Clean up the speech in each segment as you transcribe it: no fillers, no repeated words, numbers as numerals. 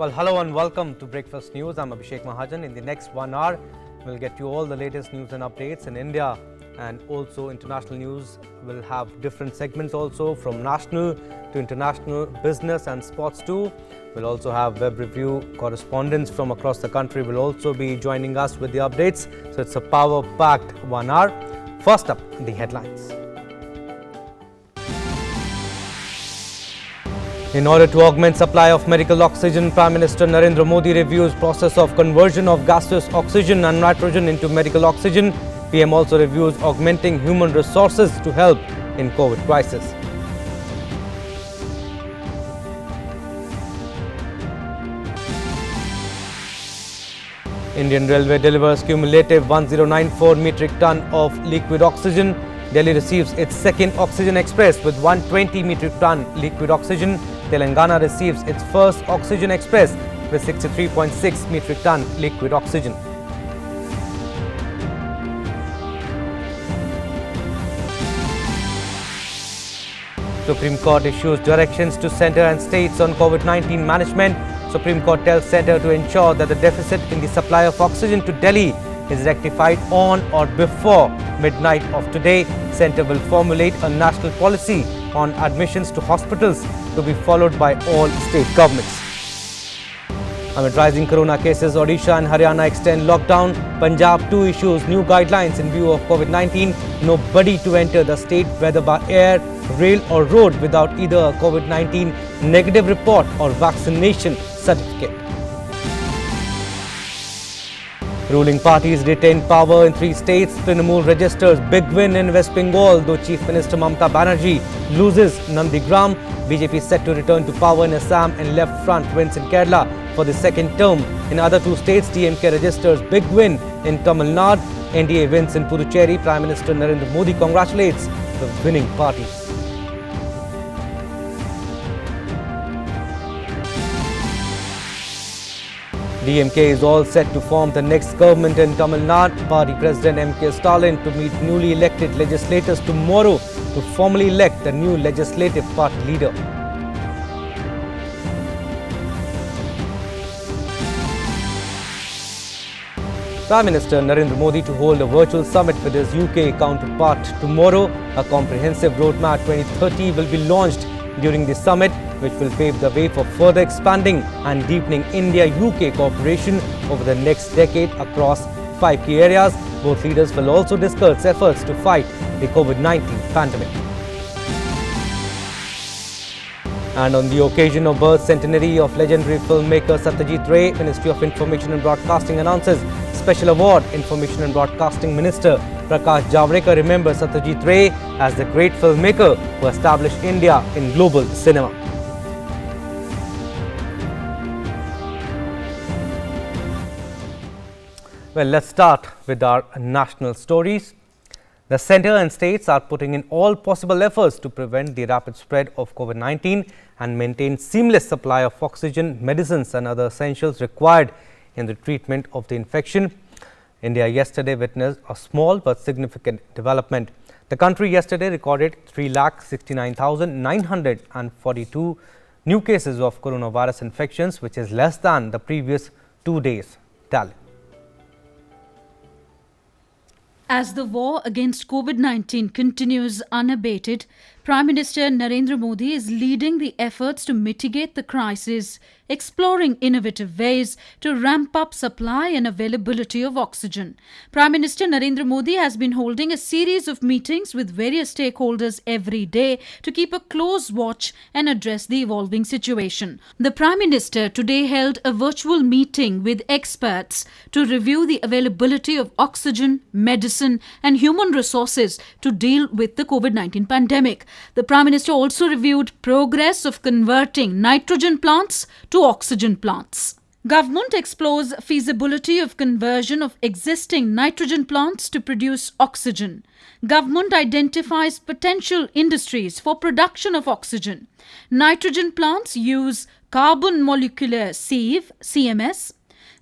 Well, hello and welcome to Breakfast News. I'm Abhishek Mahajan. In the next 1 hour, we'll get you all the latest news and updates in India and also international news. We'll have different segments also, from national to international, business and sports too. We'll also have web review correspondents from across the country will also be joining us with the updates. So it's a power-packed 1 hour. First up, the headlines. In order to augment supply of medical oxygen, Prime Minister Narendra Modi reviews process of conversion of gaseous oxygen and nitrogen into medical oxygen. PM also reviews augmenting human resources to help in COVID crisis. Indian Railway delivers cumulative 1094 metric ton of liquid oxygen. Delhi receives its second oxygen express with 120 metric ton liquid oxygen. Telangana receives its first oxygen express with 63.6 metric ton liquid oxygen. Supreme Court issues directions to centre and states on COVID-19 management. Supreme Court tells centre to ensure that the deficit in the supply of oxygen to Delhi is rectified on or before midnight of today. Centre will formulate a national policy on admissions to hospitals to be followed by all state governments. Amid rising corona cases, Odisha and Haryana extend lockdown. Punjab too issues new guidelines in view of COVID-19. Nobody to enter the state, whether by air, rail or road, without either a COVID-19 negative report or vaccination certificate. Ruling parties retain power in 3 states. Trinamool registers big win in West Bengal, though Chief Minister Mamata Banerjee loses Nandigram. BJP is set to return to power in Assam, and Left Front wins in Kerala for the second term. In other 2 states, DMK registers big win in Tamil Nadu. NDA wins in Puducherry. Prime Minister Narendra Modi congratulates the winning parties. DMK is all set to form the next government in Tamil Nadu. Party President M.K. Stalin to meet newly elected legislators tomorrow to formally elect the new legislative party leader. Prime Minister Narendra Modi to hold a virtual summit with his UK counterpart tomorrow. A comprehensive roadmap 2030 will be launched during the summit, which will pave the way for further expanding and deepening India-UK cooperation over the next decade across 5 key areas. Both leaders will also discuss efforts to fight the COVID-19 pandemic. And on the occasion of birth centenary of legendary filmmaker Satyajit Ray, Ministry of Information and Broadcasting announces special award. Information and Broadcasting Minister Prakash Javadekar remembers Satyajit Ray as the great filmmaker who established India in global cinema. Well, let's start with our national stories. The centre and states are putting in all possible efforts to prevent the rapid spread of COVID-19 and maintain seamless supply of oxygen, medicines and other essentials required in the treatment of the infection. India yesterday witnessed a small but significant development. The country yesterday recorded 3,69,942 new cases of coronavirus infections, which is less than the previous 2 days' tally. As the war against COVID-19 continues unabated, Prime Minister Narendra Modi is leading the efforts to mitigate the crisis, exploring innovative ways to ramp up supply and availability of oxygen. Prime Minister Narendra Modi has been holding a series of meetings with various stakeholders every day to keep a close watch and address the evolving situation. The Prime Minister today held a virtual meeting with experts to review the availability of oxygen, medicine and human resources to deal with the COVID-19 pandemic. The Prime Minister also reviewed progress of converting nitrogen plants to oxygen plants. Government explores feasibility of conversion of existing nitrogen plants to produce oxygen. Government identifies potential industries for production of oxygen. Nitrogen plants use carbon molecular sieve, CMS.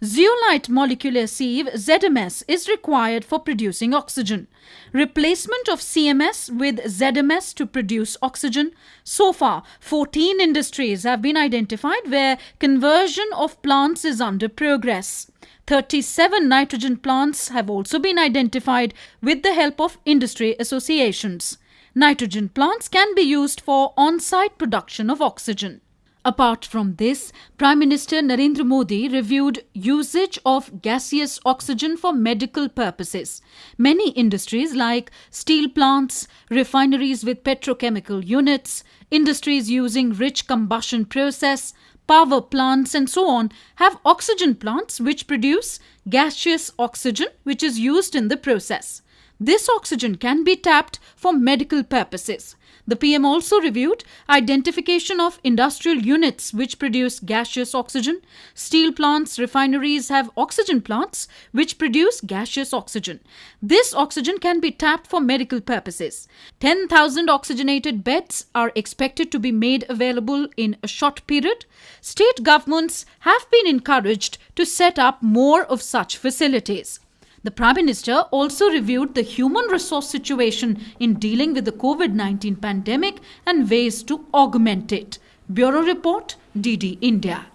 Zeolite molecular sieve ZMS is required for producing oxygen. Replacement of CMS with ZMS to produce oxygen. So far, 14 industries have been identified where conversion of plants is under progress. 37 nitrogen plants have also been identified with the help of industry associations. Nitrogen plants can be used for on-site production of oxygen. Apart from this, Prime Minister Narendra Modi reviewed usage of gaseous oxygen for medical purposes. Many industries like steel plants, refineries with petrochemical units, industries using rich combustion process, power plants and so on have oxygen plants which produce gaseous oxygen which is used in the process. This oxygen can be tapped for medical purposes. The PM also reviewed identification of industrial units which produce gaseous oxygen. Steel plants, refineries have oxygen plants which produce gaseous oxygen. This oxygen can be tapped for medical purposes. 10,000 oxygenated beds are expected to be made available in a short period. State governments have been encouraged to set up more of such facilities. The Prime Minister also reviewed the human resource situation in dealing with the COVID-19 pandemic and ways to augment it. Bureau Report, DD India.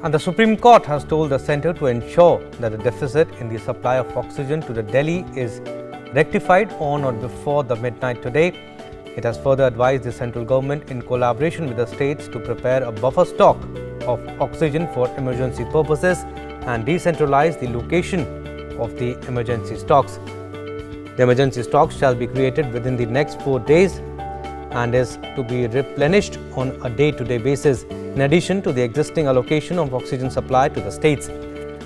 And the Supreme Court has told the centre to ensure that the deficit in the supply of oxygen to the Delhi is rectified on or before the midnight today. It has further advised the central government in collaboration with the states to prepare a buffer stock of oxygen for emergency purposes and decentralize the location of the emergency stocks. The emergency stocks shall be created within the next 4 days and is to be replenished on a day-to-day basis, in addition to the existing allocation of oxygen supply to the states.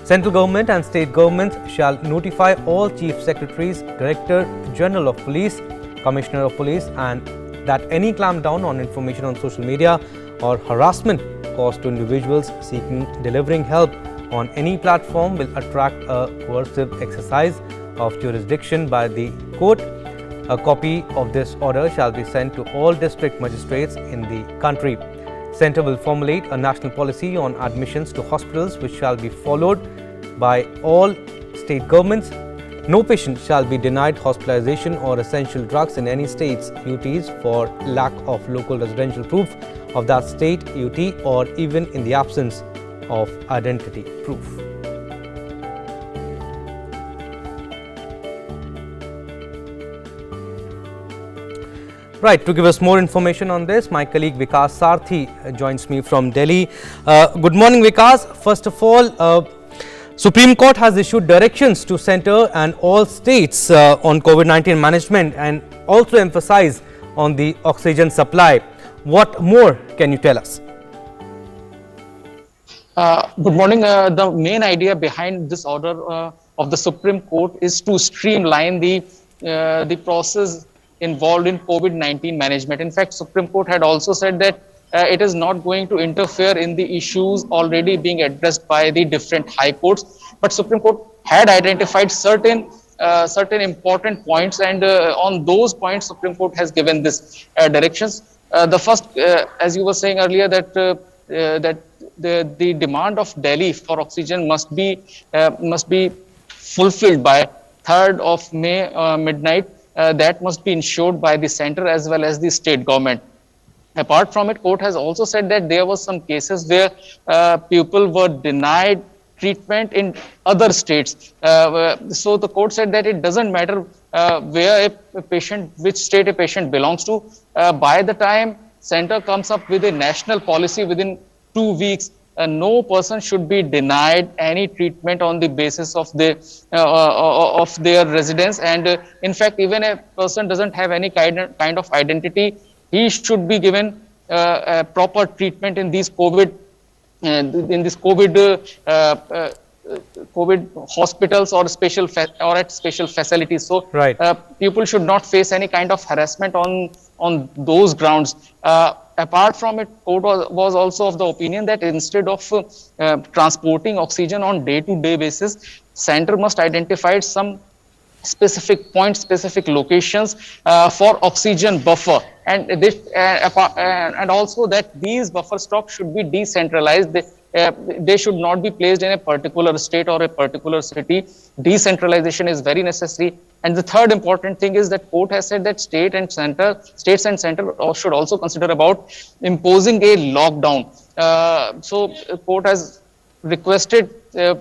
Central government and state governments shall notify all Chief Secretaries, Director General of Police, Commissioner of Police, and that any clampdown on information on social media or harassment caused to individuals seeking delivering help on any platform will attract a coercive exercise of jurisdiction by the court. A copy of this order shall be sent to all district magistrates in the country. Centre will formulate a national policy on admissions to hospitals which shall be followed by all state governments. No patient shall be denied hospitalization or essential drugs in any state's UTs for lack of local residential proof of that state UT or even in the absence of identity proof. Right, to give us more information on this, my colleague Vikas Sarthi joins me from Delhi. Good morning, Vikas. First of all, Supreme Court has issued directions to centre and all states on COVID-19 management and also emphasize on the oxygen supply. What more can you tell us? Good morning. The main idea behind this order of the Supreme Court is to streamline the process involved in COVID-19 management. In fact, Supreme Court had also said that it is not going to interfere in the issues already being addressed by the different high courts. But Supreme Court had identified certain important points, and on those points, Supreme Court has given this directions. The first, as you were saying earlier, that the demand of Delhi for oxygen must be fulfilled by 3rd of May midnight. That must be ensured by the centre as well as the state government. Apart from it, court has also said that there were some cases where people were denied treatment in other states. So the court said that it doesn't matter where a patient, which state a patient belongs to. By the time centre comes up with a national policy within 2 weeks, no person should be denied any treatment on the basis of their residence. And in fact, even a person doesn't have any kind of identity, he should be given proper treatment in these COVID hospitals or at special facilities. So right. People should not face any kind of harassment on those grounds. Apart from it, court was also of the opinion that instead of transporting oxygen on day-to-day basis, centre must identify some specific points, specific locations for oxygen buffer, and this and also that these buffer stocks should be decentralized. they should not be placed in a particular state or a particular city. Decentralization is very necessary. And the third important thing is that court has said that states and center should also consider about imposing a lockdown. Court has requested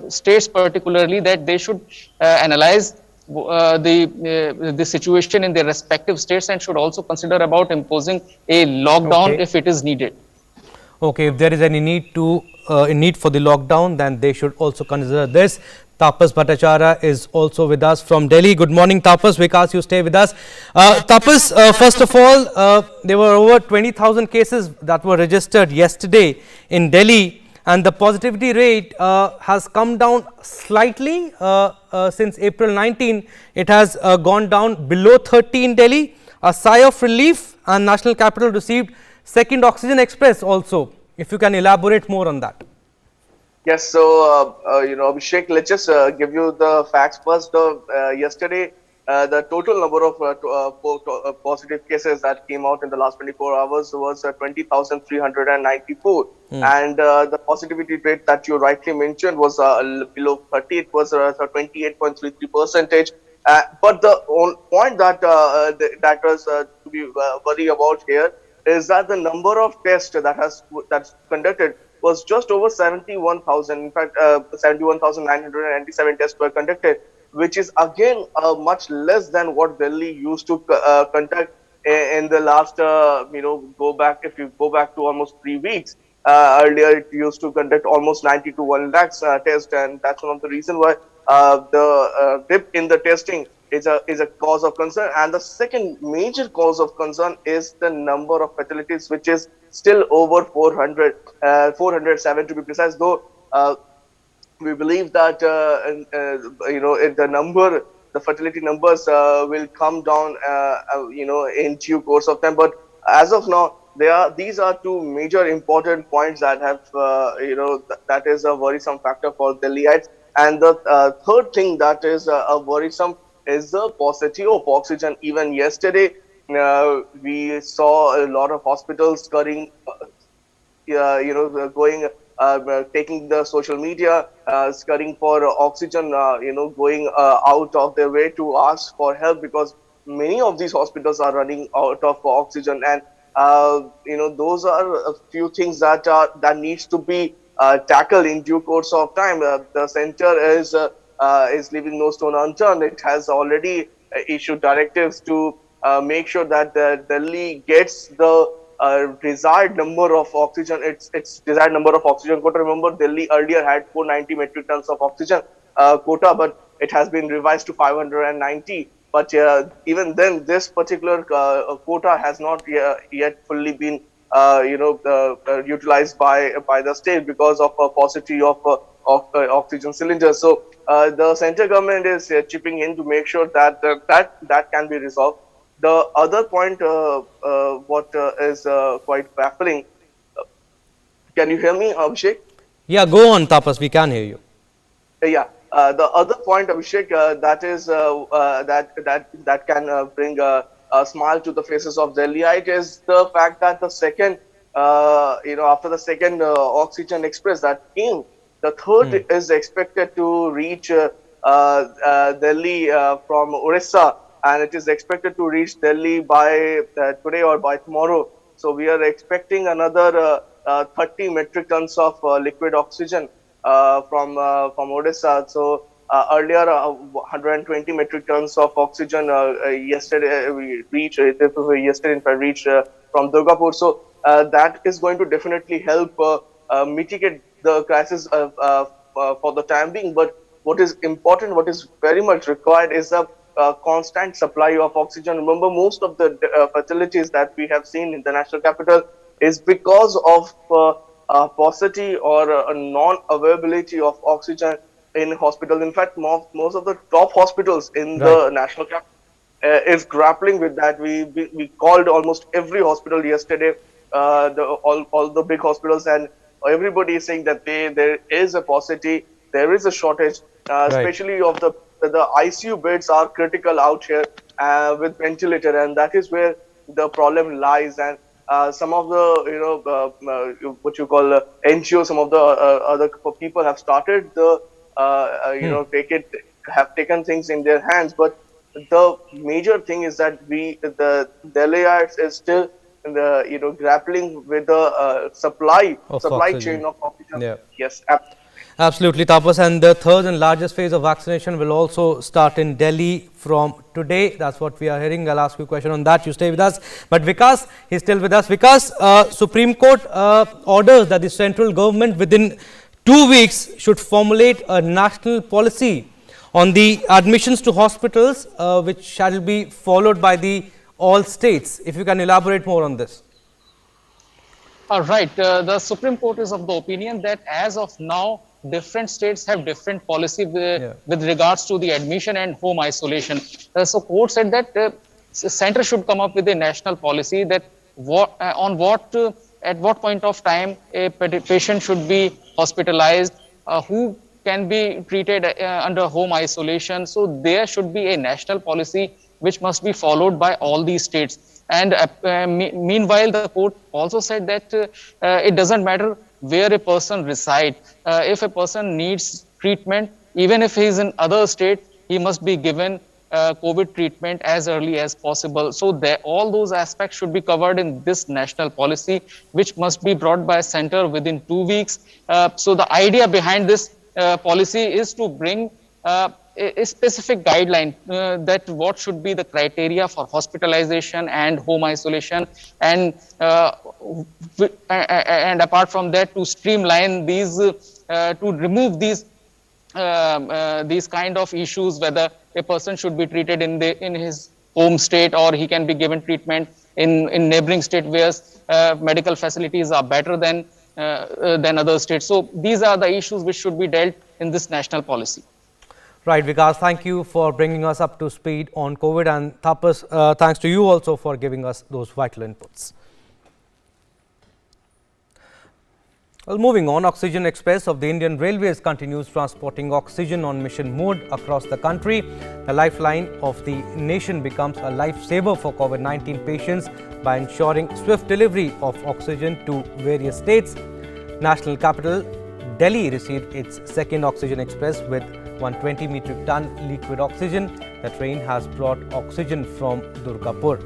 states particularly that they should analyze the situation in their respective states and should also consider about imposing a lockdown Okay. if it is needed. Okay, if there is any need for the lockdown, then they should also consider this. Tapas Bhattacharya is also with us from Delhi. Good morning, Tapas. Vikas, you stay with us. Tapas, first of all, there were over 20,000 cases that were registered yesterday in Delhi, and the positivity rate has come down slightly since April 19. It has gone down below 30 in Delhi. A sigh of relief, and National Capital received second Oxygen Express also. If you can elaborate more on that. Yes, so Abhishek, let's just give you the facts first. Yesterday, the total number of positive cases that came out in the last 24 hours was 20,394, and the positivity rate that you rightly mentioned was below 30. It was 28.33%. But the point that was to be worried about here is that the number of tests that's conducted was just over 71,000. In fact, 71,997 tests were conducted, which is again much less than what Delhi used to conduct in the last, if you go back to almost 3 weeks. Earlier, it used to conduct almost 90 to 1 lakhs tests, and that's one of the reasons why the dip in the testing is a cause of concern. And the second major cause of concern is the number of fatalities, which is still over 400, 407 to be precise, though we believe that the fatality numbers will come down in due course of time. But as of now, these are two major important points that have that is a worrisome factor for Delhiites. And the third thing that is a worrisome is the paucity of oxygen. Even yesterday, we saw a lot of hospitals taking the social media, scurrying for oxygen, going out of their way to ask for help, because many of these hospitals are running out of oxygen. And those are a few things that needs to be tackled in due course of time. The center is leaving no stone unturned. It has already issued directives to make sure that Delhi gets the desired number of oxygen, its desired number of oxygen quota. Remember, Delhi earlier had 490 metric tons of oxygen quota, but it has been revised to 590. But even then, this particular quota has not yet fully been utilized by the state because of a paucity of oxygen cylinders. So the central government is chipping in to make sure that that can be resolved. The other point, what is quite baffling. Can you hear me, Abhishek? Yeah, go on, Tapas. We can hear you. Yeah. The other point, Abhishek, that is that can bring a smile to the faces of Delhiite is the fact that the second, after the second Oxygen Express that came, the third is expected to reach Delhi from Orissa, and it is expected to reach Delhi by today or by tomorrow. So we are expecting another 30 metric tons of liquid oxygen from Odisha. So earlier 120 metric tons of oxygen yesterday we reached. Yesterday in fact reached from Durgapur. So that is going to definitely help mitigate the crisis for the time being. But what is important, what is very much required, is a constant supply of oxygen. Remember, most of the fatalities that we have seen in the national capital is because of paucity or a non-availability of oxygen in hospitals. In fact, most of the top hospitals in the national capital is grappling with that. We called almost every hospital yesterday, all the big hospitals, and everybody is saying that there is a paucity, there is a shortage, especially of the ICU beds are critical out here with ventilator, and that is where the problem lies. And some of the what you call NGO, some of the other people have started the have taken things in their hands, but the major thing is that the Delhiites is still grappling with the supply oxygen. chain of oxygen. Yeah. Yes, Absolutely, Tapas. And the third and largest phase of vaccination will also start in Delhi from today. That's what we are hearing. I'll ask you a question on that. You stay with us. But Vikas, he's still with us. Vikas, Supreme Court orders that the central government within 2 weeks should formulate a national policy on the admissions to hospitals, which shall be followed by the all states. If you can elaborate more on this. Right. The Supreme Court is of the opinion that as of now, different states have different policy with regards to the admission and home isolation. So court said that center should come up with a national policy that at what point of time a patient should be hospitalized, who can be treated under home isolation. So there should be a national policy which must be followed by all these states. And meanwhile, the court also said that it doesn't matter where a person resides. If a person needs treatment, even if he is in other state, he must be given COVID treatment as early as possible. So all those aspects should be covered in this national policy, which must be brought by center within 2 weeks. So the idea behind this policy is to bring a specific guideline that what should be the criteria for hospitalization and home isolation, and apart from that, to streamline these, to remove these kind of issues, whether a person should be treated in his home state or he can be given treatment in neighboring state where medical facilities are better than other states. So these are the issues which should be dealt in this national policy. Right, Vikas, thank you for bringing us up to speed on COVID, and Tapas, thanks to you also for giving us those vital inputs. Well, moving on, Oxygen Express of the Indian Railways continues transporting oxygen on mission mode across the country. The lifeline of the nation becomes a lifesaver for COVID-19 patients by ensuring swift delivery of oxygen to various states. National capital Delhi received its second Oxygen Express with 120 metric ton liquid oxygen. The train has brought oxygen from Durgapur.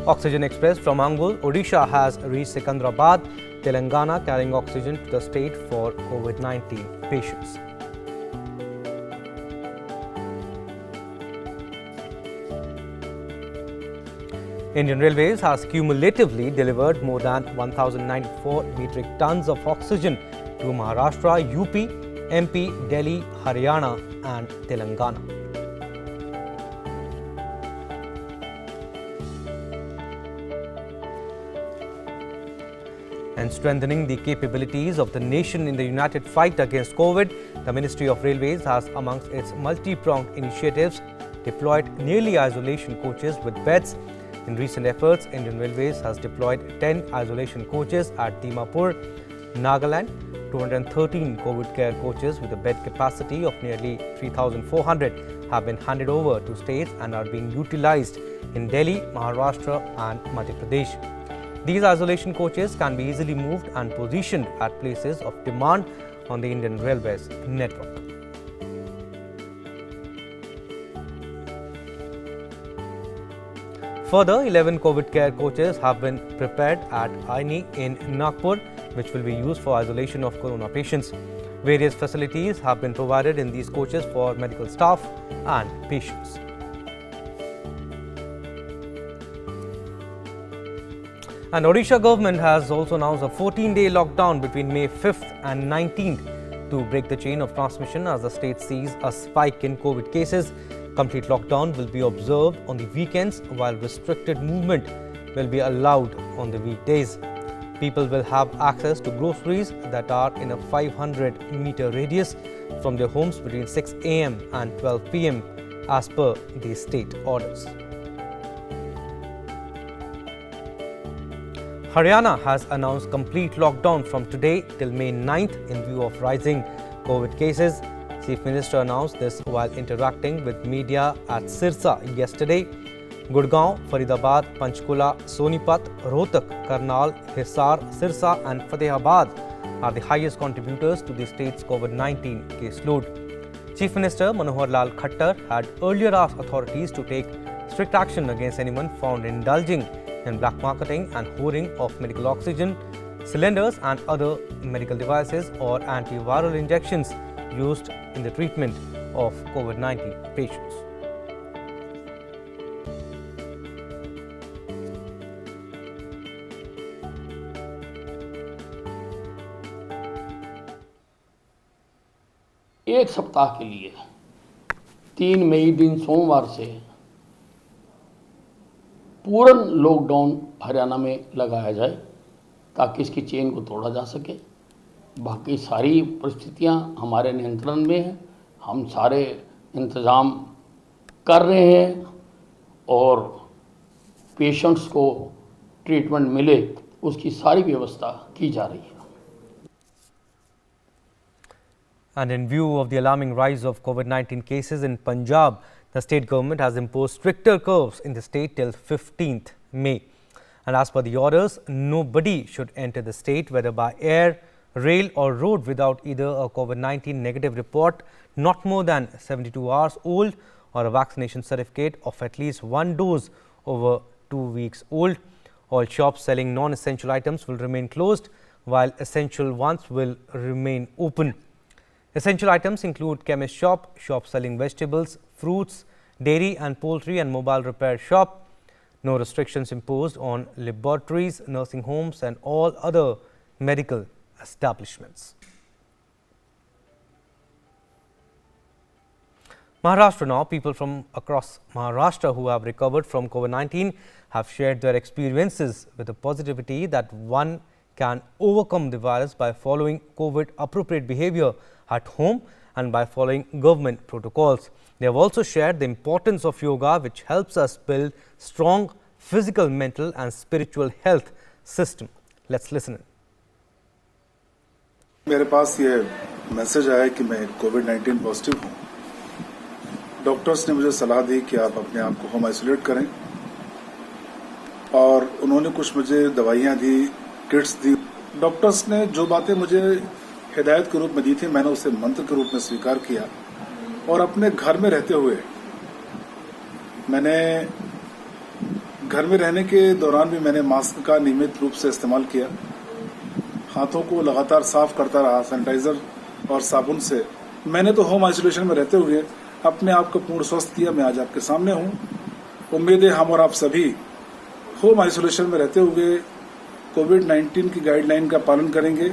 Oxygen Express from Angul, Odisha has reached Secunderabad, Telangana, carrying oxygen to the state for COVID-19 patients. Indian Railways has cumulatively delivered more than 1,094 metric tons of oxygen to Maharashtra, UP, MP, Delhi, Haryana and Telangana. And strengthening the capabilities of the nation in the united fight against COVID, the Ministry of Railways has, amongst its multi-pronged initiatives, deployed nearly isolation coaches with beds. In recent efforts, Indian Railways has deployed 10 isolation coaches at Dimapur, Nagaland. 213 COVID care coaches with a bed capacity of nearly 3,400 have been handed over to states and are being utilized in Delhi, Maharashtra and Madhya Pradesh. These isolation coaches can be easily moved and positioned at places of demand on the Indian Railways network. Further, 11 COVID care coaches have been prepared at Aini in Nagpur, which will be used for isolation of corona patients. Various facilities have been provided in these coaches for medical staff and patients. And Odisha government has also announced a 14-day lockdown between May 5th and 19th to break the chain of transmission as the state sees a spike in COVID cases. Complete lockdown will be observed on the weekends, while restricted movement will be allowed on the weekdays. People will have access to groceries that are in a 500-meter radius from their homes between 6 a.m. and 12 p.m. as per the state orders. Haryana has announced complete lockdown from today till May 9th in view of rising COVID cases. Chief Minister announced this while interacting with media at Sirsa yesterday. Gurgaon, Faridabad, Panchkula, Sonipat, Rohtak, Karnal, Hisar, Sirsa and Fatehabad are the highest contributors to the state's COVID-19 caseload. Chief Minister Manohar Lal Khattar had earlier asked authorities to take strict action against anyone found indulging in black marketing and hoarding of medical oxygen, cylinders and other medical devices or antiviral injections used in the treatment of COVID-19 patients. एक सप्ताह के लिए 3 मई दिन सोमवार से पूर्ण lockdown Haryana में लगाया जाए ताकि इसकी चेन को तोड़ा जा सके। बाकी सारी परिस्थितियां हमारे नियंत्रण में हैं, हम सारे इंतज़ाम कर रहे हैं और पेशेंट्स को ट्रीटमेंट मिले उसकी सारी व्यवस्था की जा रही है। And in view of the alarming rise of COVID-19 cases in Punjab, the state government has imposed stricter curbs in the state till 15th May. And as per the orders, nobody should enter the state whether by air, rail or road without either a COVID-19 negative report not more than 72 hours old or a vaccination certificate of at least 1 dose over 2 weeks old. All shops selling non-essential items will remain closed while essential ones will remain open. Essential items include chemist shop, shop selling vegetables, fruits, dairy and poultry and mobile repair shop. No restrictions imposed on laboratories, nursing homes and all other medical establishments. Maharashtra now, people from across Maharashtra who have recovered from COVID-19 have shared their experiences with the positivity that one can overcome the virus by following COVID appropriate behavior at home and by following government protocols. They have also shared the importance of yoga, which helps us build strong physical, mental and spiritual health system. Let's listen in. मेरे पास ये message आया कि मैं कोविड-19 positive हूँ। Doctors ने मुझे सलाह दी कि आप अपने आप को होम आइसोलेट करें और उन्होंने कुछ मुझे दवाइयाँ दी, किट्स दी। डॉक्टर्स ने जो बातें मुझे हिदायत के रूप में दी थी, मैंने उसे मंत्र के रूप में स्वीकार किया और अपने घर में रहते हुए मैंने घर में रहने के दौरान भी मैंने मास्क का नियमित रूप से इस्तेमाल किया। हाथों को लगातार साफ करता रहा सैनिटाइजर और साबुन से। मैंने तो होम आइसोलेशन में रहते हुए अपने आप को पूर्ण स्वस्थ किया। मैं आज आपके सामने हूं। उम्मीद है हम और आप सभी होम आइसोलेशन में रहते हुए कोविड-19 की गाइडलाइन का पालन करेंगे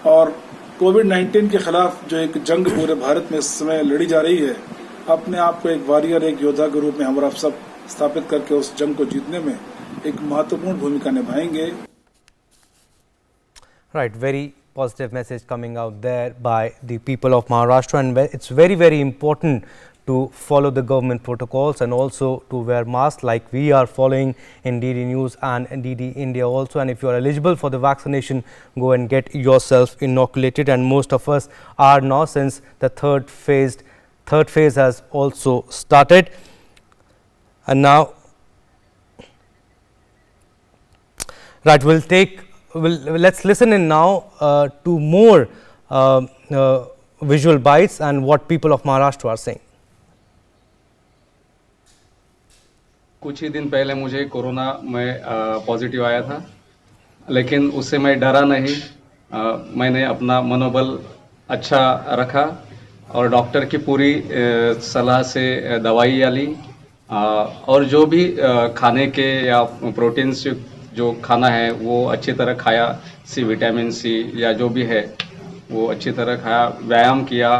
और कोविड-19 के खिलाफ जो एक जंग पूरे भारत में इस समय लड़ी जा रही है, अपने आप को एक वॉरियर, एक योद्धा के रूप में हम और आप सब स्थापित करके उस जंग को जीतने में एक महत्वपूर्ण भूमिका निभाएंगे। Right, very positive message coming out there by the people of Maharashtra, and it's very, very important to follow the government protocols and also to wear masks like we are following in DD News and DD India also. And if you are eligible for the vaccination, go and get yourself inoculated, and most of us are now, since the third phase has also started. And now, right, let's listen in now to more visual bites and what people of Maharashtra are saying. कुछ ही दिन पहले मुझे corona में positive आया था, लेकिन उससे मैं डरा नहीं। मैंने अपना मनोबल अच्छा रखा और डॉक्टर की पूरी सलाह से दवाइयाँ ली और जो भी खाने के या प्रोटीन्स जो खाना है वो अच्छी तरह खाया, विटामिन सी या जो भी है वो अच्छी तरह खाया, व्यायाम किया,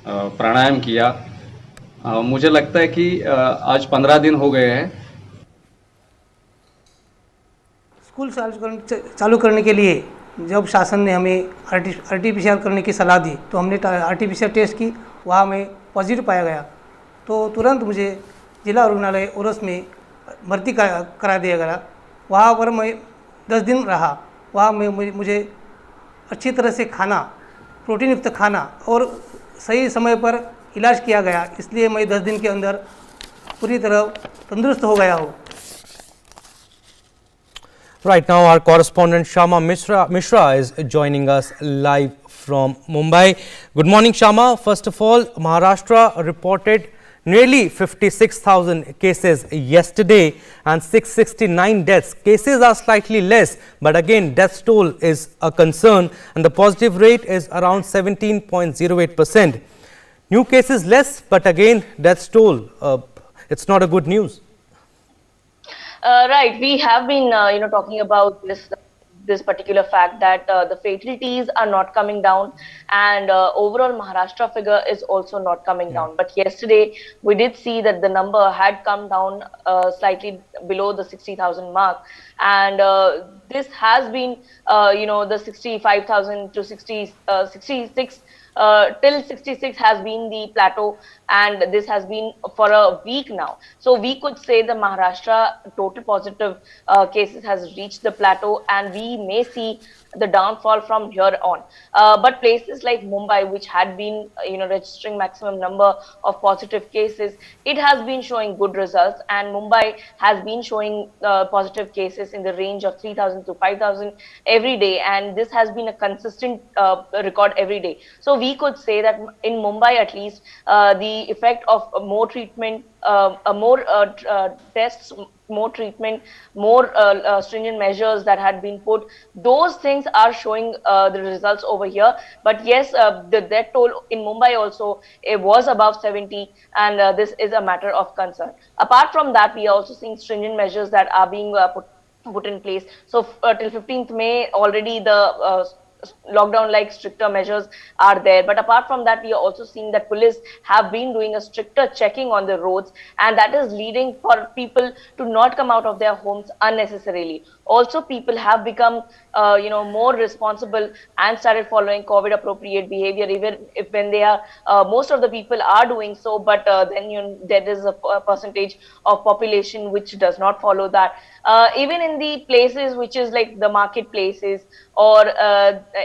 प्राणायाम किया। मुझे लगता है कि आज 15 दिन हो गए हैं। स्कूल चालू करने के लिए जब शासन ने हमें आरटीपीसीआर करने की सलाह दी तो हमने आरटीपीसीआर टेस्ट की, वहाँ में पॉजिटिव पाया गया तो तुरंत मुझे जिला रुग्णालय ओरस में भर्ती करा दिया गया। वहाँ पर मैं 10 दिन रहा। वहाँ में मुझे अच्छी तरह से खाना, प्रोटीन युक्त खाना और सही समय पर इलाज किया गया, इसलिए मैं 10 दिन के अंदर पूरी तरह तंदुरुस्त हो गया हूँ। Right now, our correspondent Shama Mishra is joining us live from Mumbai. Good morning, Shama. First of all, Maharashtra reported nearly 56,000 cases yesterday and 669 deaths. Cases are slightly less, but again, death toll is a concern, and the positive rate is around 17.08%. New cases less, but again, death toll, it's not a good news. Right, we have been, talking about this particular fact that the fatalities are not coming down, and overall Maharashtra figure is also not coming down. But yesterday we did see that the number had come down slightly below the 60,000 mark, and this has been, the 65,000 to 66. Till 66 has been the plateau, and this has been for a week now. So we could say the Maharashtra total positive cases has reached the plateau, and we may see the downfall from here on. But places like Mumbai, which had been registering maximum number of positive cases, it has been showing good results, and Mumbai has been showing positive cases in the range of 3,000 to 5,000 every day, and this has been a consistent record every day. So we could say that in Mumbai at least, the effect of more treatment, more tests, more treatment, more stringent measures that had been put, those things are showing the results over here. But yes, the death toll in Mumbai also, it was above 70, and this is a matter of concern. Apart from that, we are also seeing stringent measures that are being put in place. So till 15th May, already the lockdown like stricter measures are there, but apart from that, we are also seeing that police have been doing a stricter checking on the roads, and that is leading for people to not come out of their homes unnecessarily. Also, people have become more responsible and started following COVID appropriate behavior, even if when they are most of the people are doing so, but then there is a percentage of population which does not follow that. Even in the places which is like the marketplaces, or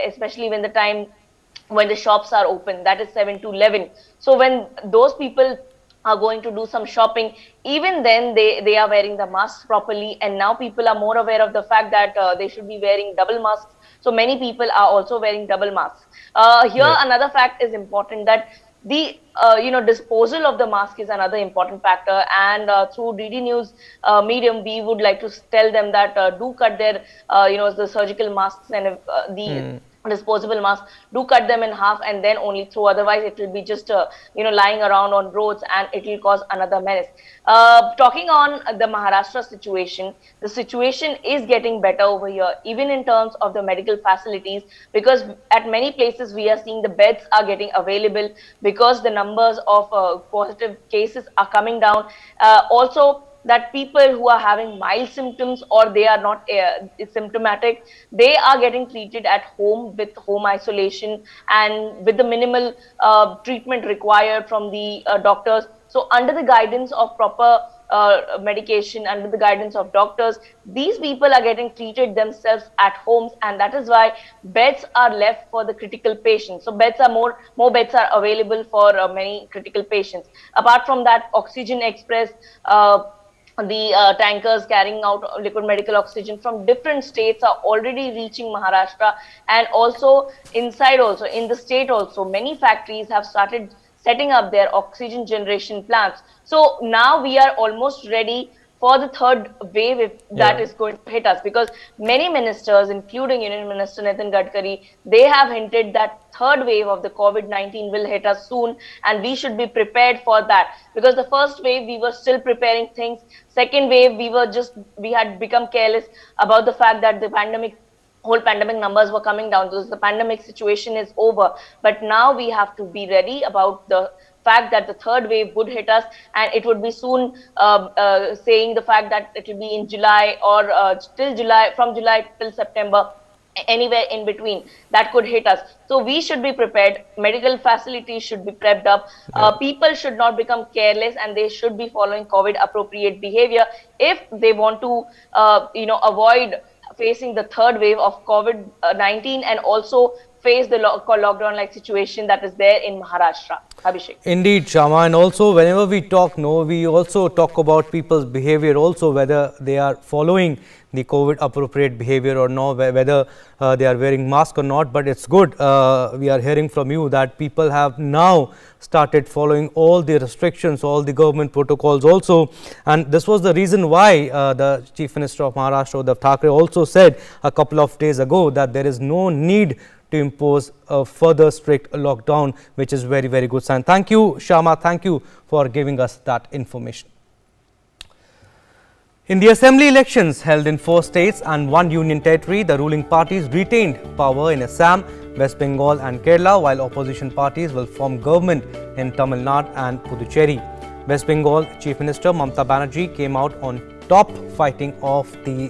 especially when the time when the shops are open, that is 7 to 11. So when those people are going to do some shopping, even then they are wearing the masks properly, and now people are more aware of the fact that they should be wearing double masks. So many people are also wearing double masks. Here, right. Another fact is important, that the disposal of the mask is another important factor, and through DD News medium, we would like to tell them that do cut their the surgical masks and the disposable masks, do cut them in half and then only throw, otherwise it will be just lying around on roads, and it will cause another menace. Talking on the Maharashtra situation, the situation is getting better over here, even in terms of the medical facilities, because at many places we are seeing the beds are getting available, because the numbers of positive cases are coming down. Also, that people who are having mild symptoms, or they are not symptomatic, they are getting treated at home with home isolation and with the minimal treatment required from the doctors. So under the guidance of proper medication, under the guidance of doctors, these people are getting treated themselves at homes, and that is why beds are left for the critical patients. So beds are more beds are available for many critical patients. Apart from that, Oxygen Express, the tankers carrying out liquid medical oxygen from different states are already reaching Maharashtra, and also inside, also in the state, also many factories have started setting up their oxygen generation plants. So now we are almost ready for the third wave, if that is going to hit us, because many ministers, including Union Minister Nitin Gadkari, they have hinted that third wave of the COVID-19 will hit us soon, and we should be prepared for that, because the first wave we were still preparing things. Second wave, we had become careless about the fact that the whole pandemic numbers were coming down, because the pandemic situation is over. But now we have to be ready about the fact that the third wave would hit us, and it would be soon, saying the fact that it will be in July, or till July, from July till September, anywhere in between, that could hit us. So we should be prepared. Medical facilities should be prepped up. People should not become careless, and they should be following COVID appropriate behavior if they want to avoid facing the third wave of COVID-19, and also face the lockdown-like situation that is there in Maharashtra. Abhishek. Indeed, Shama, and also whenever we talk, we also talk about people's behavior also, whether they are following the COVID appropriate behavior or not, whether they are wearing mask or not. But it's good, we are hearing from you that people have now started following all the restrictions, all the government protocols also. And this was the reason why the Chief Minister of Maharashtra, Uddhav Thackeray, also said a couple of days ago that there is no need to impose a further strict lockdown, which is very, very good sign. Thank you, Shama. Thank you for giving us that information. In the assembly elections held in 4 states and 1 union territory, the ruling parties retained power in Assam, West Bengal and Kerala, while opposition parties will form government in Tamil Nadu and Puducherry. West Bengal Chief Minister Mamata Banerjee came out on top, fighting off the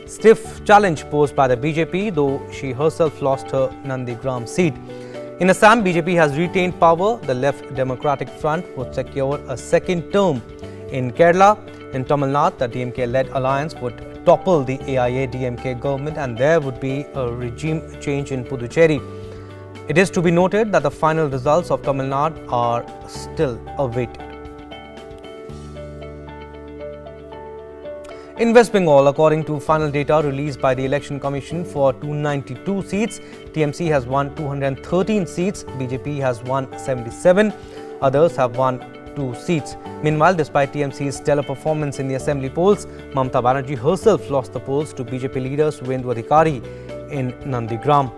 stiff challenge posed by the BJP, though she herself lost her Nandigram seat. In Assam, BJP has retained power. The Left Democratic Front would secure a second term. In Kerala, in Tamil Nadu, the DMK-led alliance would topple the AIA-DMK government, and there would be a regime change in Puducherry. It is to be noted that the final results of Tamil Nadu are still awaited. In West Bengal, according to final data released by the Election Commission for 292 seats, TMC has won 213 seats, BJP has won 77, others have won 2 seats. Meanwhile, despite TMC's stellar performance in the assembly polls, Mamata Banerjee herself lost the polls to BJP leader Suvendu Adhikari in Nandigram.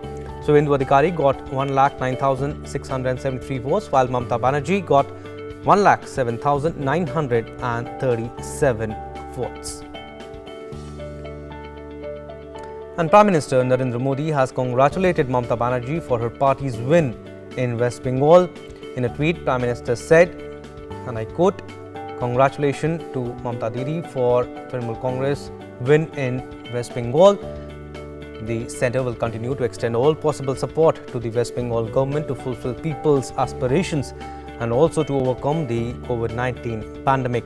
Suvendu Adhikari got 1,09,673 votes, while Mamata Banerjee got 1,07,937 votes. And Prime Minister Narendra Modi has congratulated Mamata Banerjee for her party's win in West Bengal. In a tweet, Prime Minister said, and I quote, "Congratulations to Mamata Didi for Trinamool Congress win in West Bengal. The centre will continue to extend all possible support to the West Bengal government to fulfill people's aspirations and also to overcome the COVID-19 pandemic."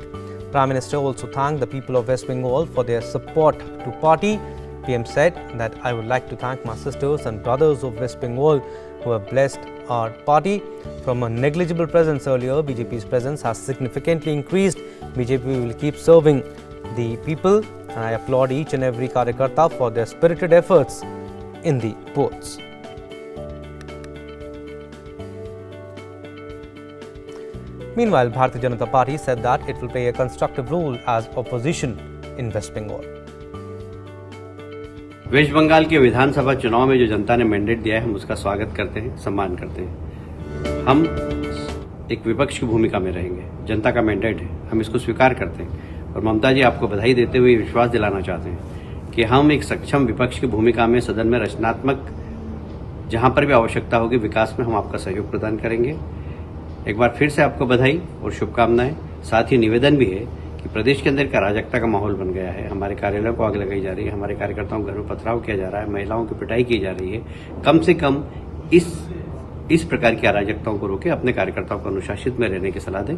Prime Minister also thanked the people of West Bengal for their support to party. PM said that I would like to thank my sisters and brothers of West Bengal who have blessed our party. From a negligible presence earlier, BJP's presence has significantly increased. BJP will keep serving the people, and I applaud each and every Karyakarta for their spirited efforts in the polls. Meanwhile, Bharatiya Janata Party said that it will play a constructive role as opposition in West Bengal. West Bengal के विधानसभा चुनाव में जो जनता ने mandate दिया है, हम उसका स्वागत करते हैं, सम्मान करते हैं। हम एक विपक्ष की भूमिका में रहेंगे। जनता का मैंडेट है, हम इसको स्वीकार करते हैं। और ममता जी, आपको बधाई देते हुए विश्वास दिलाना चाहते हैं कि हम एक सक्षम विपक्ष की भूमिका में सदन में रचनात्मक, जहां पर भी आवश्यकता होगी विकास में, हम आपका सहयोग प्रदान करेंगे। एक बार फिर से आपको बधाई और शुभकामनाएं। साथ ही निवेदन भी है कि प्रदेश के अंदर का अराजकता का माहौल बन गया है। हमारे कार्यालयों को आग लगाई जा रही है, हमारे कार्यकर्ताओं को घर में पथराव किया जा रहा है, महिलाओं की पिटाई की जा रही है। कम से कम इस प्रकार की अराजकताओं को रोके, अपने कार्यकर्ताओं को अनुशासित में रहने की सलाह दें।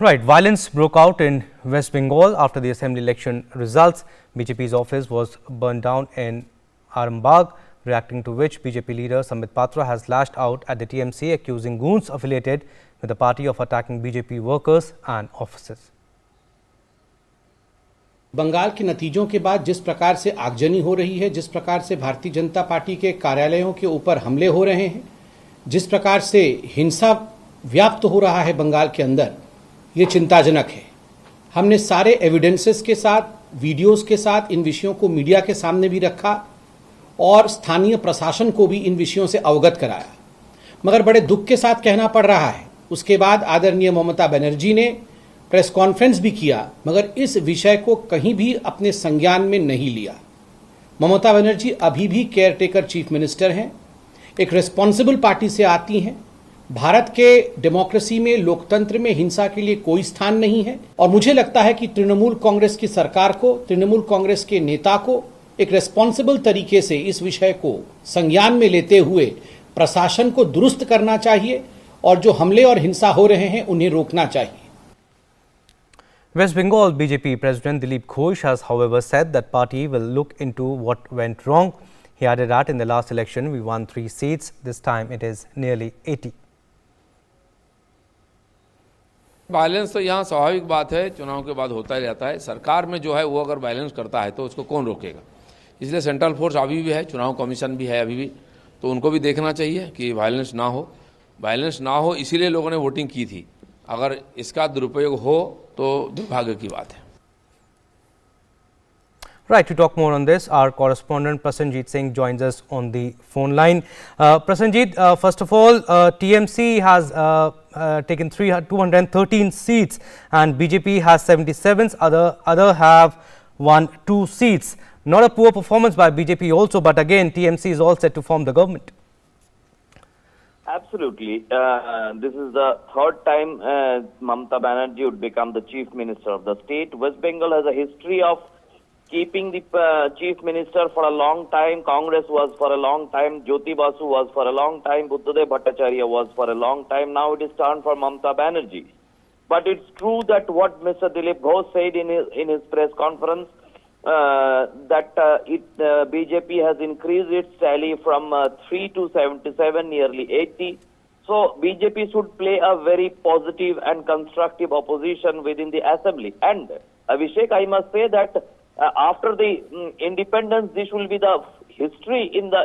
Right, violence broke out in West Bengal after the assembly election results. BJP's office was burned down in Arambagh, reacting to which BJP leader Sambit Patra has lashed out at the TMC, accusing goons affiliated with the party of attacking BJP workers and officers. Bengal के नतीजों के बाद जिस प्रकार से आगजनी हो रही है, जिस प्रकार से भारतीय जनता पार्टी के कार्यालयों के ऊपर हमले हो रहे हैं, जिस प्रकार से हिंसा व्याप्त हो रहा है बंगाल के अंदर, ये चिंताजनक है। हमने सारे एविडेंसेस के साथ, वीडियोस के साथ इन विषयों को मीडिया के सामने भी रखा और स्थानीय प्रशासन को भी इन विषयों से अवगत कराया, मगर बड़े दुख के साथ कहना पड़ रहा है, उसके बाद आदरणीय ममता बनर्जी ने प्रेस कॉन्फ्रेंस भी किया, मगर इस विषय को कहीं भी अपने संज्ञान में नहीं लिया। ममता बनर्जी अभी भी केयरटेकर चीफ मिनिस्टर हैं, एक रिस्पॉन्सिबल पार्टी से आती हैं। भारत के डेमोक्रेसी में, लोकतंत्र में हिंसा के लिए कोई स्थान नहीं है और मुझे लगता है कि तृणमूल कांग्रेस की सरकार को, तृणमूल कांग्रेस के नेता को एक रिस्पॉन्सिबल तरीके से इस विषय को संज्ञान में लेते हुए प्रशासन को दुरुस्त करना चाहिए और जो हमले और हिंसा हो रहे हैं उन्हें रोकना चाहिए। West Bengal BJP President Dilip Ghosh has, however, said that party will look into what went wrong. He added that in the last election we won 3 seats. This time it is nearly 80. Violence तो यहाँ स्वाभाविक बात है, चुनाव के बाद होता ही रहता है। सरकार में जो है वो अगर वायलेंस करता है तो उसको कौन रोकेगा। इसलिए सेंट्रल फोर्स अभी भी है, चुनाव कमीशन भी है अभी भी, तो उनको भी देखना चाहिए कि वायलेंस ना हो। वायलेंस ना हो इसीलिए लोगों ने वोटिंग की थी। अगर इसका दुरुपयोग हो तो दुर्भाग्य की बात है। Right, to talk more on this, our correspondent Prasenjit Singh joins us on the phone line. Prasenjit, first of all, TMC has taken 213 seats and BJP has 77. Other have won 2 seats. Not a poor performance by BJP also, but again TMC is all set to form the government. Absolutely. This is the third time Mamata Banerjee would become the chief minister of the state. West Bengal has a history of keeping the chief minister for a long time. Congress was for a long time. Jyoti Basu was for a long time. Buddhadev Bhattacharya was for a long time. Now it is turned for Mamata Banerjee. But it's true that what Mr. Dilip Ghosh said in his press conference, that BJP has increased its tally from 3 to 77, nearly 80. So BJP should play a very positive and constructive opposition within the assembly. And Abhishek, I must say that after the independence, this will be the history in the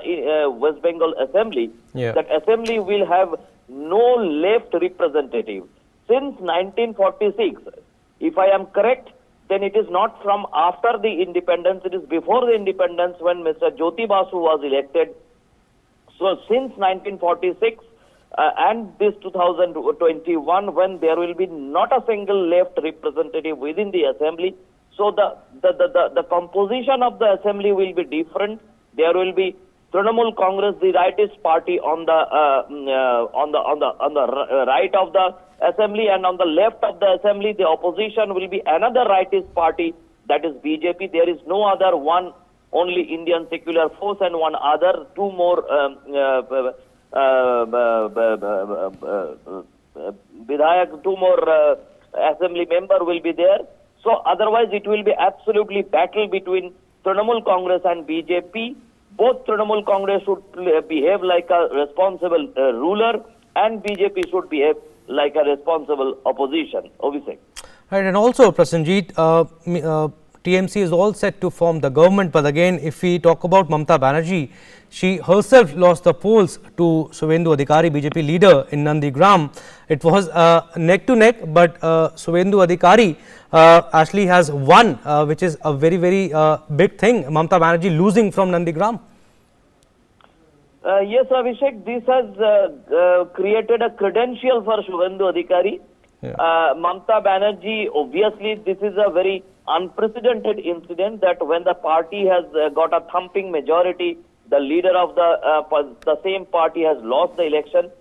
West Bengal Assembly. Yeah. That Assembly will have no left representative. Since 1946, if I am correct, then it is not from after the independence, it is before the independence when Mr. Jyoti Basu was elected. So since 1946 and this 2021, when there will be not a single left representative within the assembly, so the composition of the assembly will be different. There will be Trinamool Congress, the rightist party on the right of the assembly, and on the left of the assembly, the opposition will be another rightist party, that is BJP. There is no other one, only Indian Secular Force, and one other, 2 more Vidhayak, 2 more assembly member will be there. So otherwise it will be absolutely battle between Trinamool Congress and BJP. Both Trinamool Congress should behave like a responsible ruler, and BJP should behave like a responsible opposition. Obviously. Right, and also Prasenjit, TMC is all set to form the government, but again if we talk about Mamata Banerjee, she herself lost the polls to Suvendu Adhikari, BJP leader in Nandigram. It was neck to neck, but Suvendu Adhikari actually has won, which is a very big thing. Mamata Banerjee losing from Nandigram. Yes, Abhishek, this has created a credential for Suvendu Adhikari. Yeah. Mamata Banerjee, obviously this is a very unprecedented incident, that when the party has got a thumping majority, the leader of the same party has lost the election.